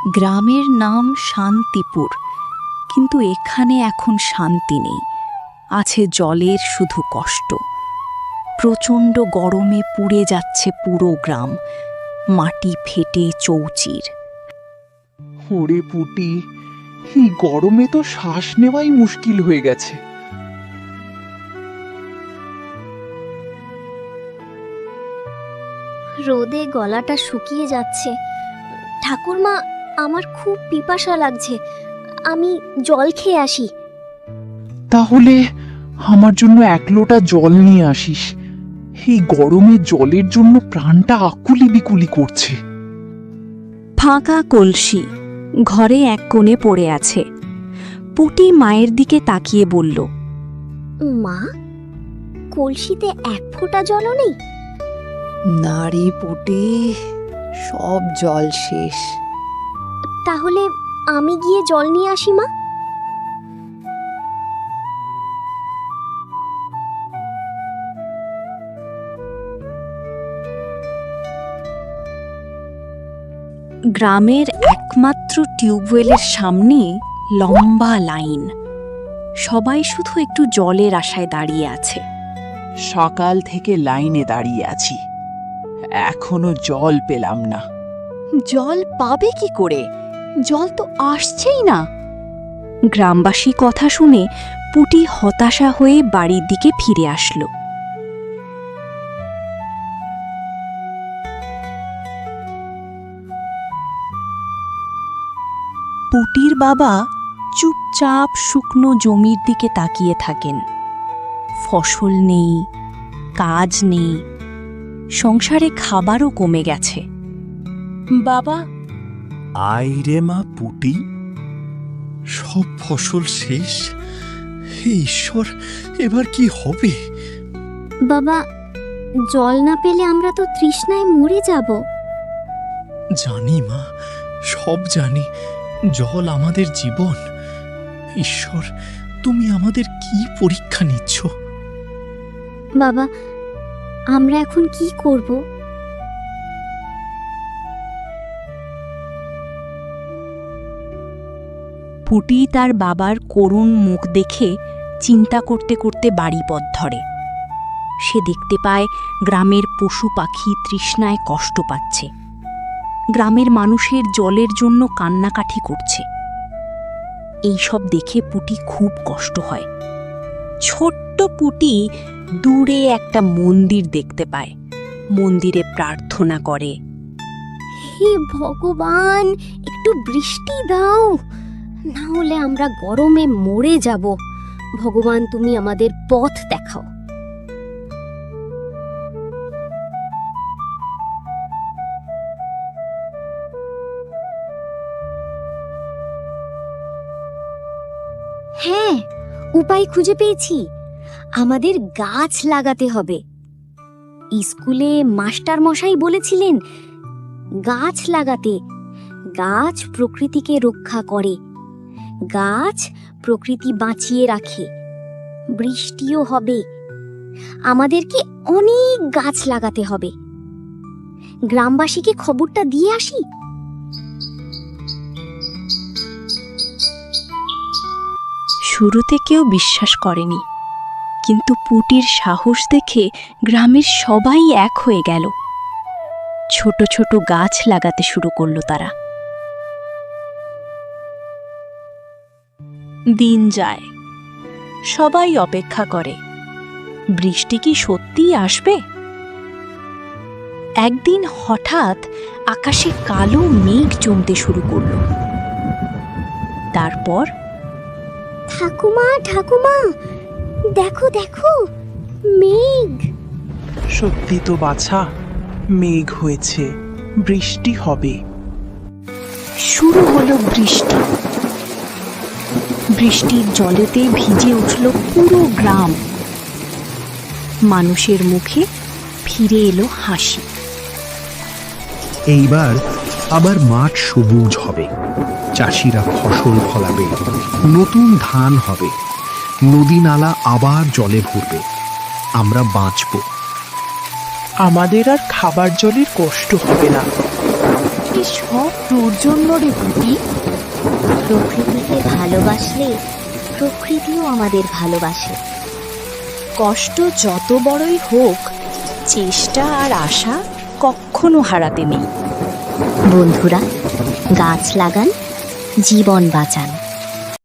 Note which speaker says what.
Speaker 1: গ্রামের নাম শান্তিপুর, কিন্তু এখানে এখন শান্তি নেই। আছে জলের শুধু কষ্ট। প্রচণ্ড গরমে পুড়ে যাচ্ছে পুরো গ্রাম, মাটি ফেটে চৌচির।
Speaker 2: ওরে পুটি, এই গরমে তো শ্বাস নেওয়াই মুশকিল হয়ে গেছে।
Speaker 3: রোদে গলাটা শুকিয়ে যাচ্ছে। ঠাকুরমা, আমার খুব পিপাসা লাগছে, আমি জল খেয়ে আসি।
Speaker 2: তাহলে আমার জন্য 1 লোটা জল নিয়ে আসিস। এই গরমে জলের জন্য প্রাণটা আকুলি বিকুলি করছে।
Speaker 1: ফাঁকা কলসি ঘরে এক কোণে পড়ে আছে। পুটি মায়ের দিকে তাকিয়ে বলল,
Speaker 3: মা, কলসিতে 1 ফোঁটা জলও নেই?
Speaker 4: নারী পুটি, সব জল শেষ।
Speaker 3: তাহলে আমি গিয়ে জল নিয়ে আসি মা।
Speaker 1: গ্রামের একমাত্র টিউবওয়েলের সামনে লম্বা লাইন। সবাই শুধু একটু জলের আশায় দাঁড়িয়ে আছে।
Speaker 2: সকাল থেকে লাইনে দাঁড়িয়ে আছি, এখনো জল পেলাম না।
Speaker 1: জল পাবে কি করে? জল তো আসছেই না। গ্রামবাসী কথা শুনে পুটি হতাশা হয়ে বাড়ির দিকে ফিরে আসলো। পুটির বাবা চুপচাপ শুকনো জমির দিকে তাকিয়ে থাকেন। ফসল নেই, কাজ নেই, সংসারে খাবারও কমে গেছে। বাবা,
Speaker 5: আয় রে মা পুটি, সব ফসল শেষ। হে ঈশ্বর, এবার কি হবে?
Speaker 3: বাবা, জল না পেলে আমরা তো তৃষ্ণায় মরে যাব।
Speaker 5: জানি মা, সব জানি। জল আমাদের জীবন। ঈশ্বর, তুমি আমাদের কি পরীক্ষা নিচ্ছ?
Speaker 3: বাবা, আমরা এখন কি করব?
Speaker 1: পুটি তার বাবার করুণ মুখ দেখে চিন্তা করতে করতে বাড়ি পথ ধরে। সে দেখতে পায় গ্রামের পশু পাখি তৃষ্ণায় কষ্ট পাচ্ছে। গ্রামের মানুষের জলের জন্য কান্নাকাটি করছে। এই সব দেখে পুটি খুব কষ্ট হয়। ছোট্ট পুটি দূরে একটা মন্দির দেখতে পায়। মন্দিরে প্রার্থনা করে,
Speaker 3: হে ভগবান, একটু বৃষ্টি দাও, না হলে আমরা গরমে মরে যাব। ভগবান, তুমি আমাদের পথ দেখাও। হ্যাঁ, উপায় খুঁজে পেয়েছি। আমাদের গাছ লাগাতে হবে। স্কুলে মাস্টার মশাই বলেছিলেন গাছ লাগাতে। গাছ প্রকৃতিকে রক্ষা করে, গাছ প্রকৃতি বাঁচিয়ে রাখে, বৃষ্টিও হবে। আমাদেরকে অনেক গাছ লাগাতে হবে। গ্রামবাসীকে খবরটা দিয়ে আসি।
Speaker 1: শুরুতে কেউ বিশ্বাস করেনি, কিন্তু পুটির সাহস দেখে গ্রামের সবাই এক হয়ে গেল। ছোট ছোট গাছ লাগাতে শুরু করলো তারা। দিন যায়, সবাই অপেক্ষা করে বৃষ্টি কি সত্যিই আসবে। একদিন হঠাৎ আকাশে কালো মেঘ জমতে শুরু করলো। তারপর,
Speaker 3: ঠাকুমা, ঠাকুমা, দেখো দেখো, মেঘ।
Speaker 2: সত্যি তো বাছা, মেঘ হয়েছে, বৃষ্টি হবে।
Speaker 1: শুরু হলো বৃষ্টি। বৃষ্টির জলেতে ভিজে উঠল পুরো গ্রাম। মানুষের মুখে ফিরে এলো হাসি।
Speaker 6: এইবার আবার মাঠ সবুজ হবে, চাষিরা ফসল ফলাবে, নতুন ধান হবে, নদী নালা আবার জলে ভরবে। আমরা বাঁচব।
Speaker 2: আমাদের আর খাবার জলের কষ্ট হবে না।
Speaker 1: সব তোর জন্য রে পুটি।
Speaker 3: প্রকৃতিকে ভালোবাসলে প্রকৃতিও আমাদের ভালোবাসে।
Speaker 1: কষ্ট যত বড়ই হোক, চেষ্টা আর আশা কখনো হারাতে নেই।
Speaker 3: বন্ধুরা, গাছ লাগান, জীবন বাঁচান।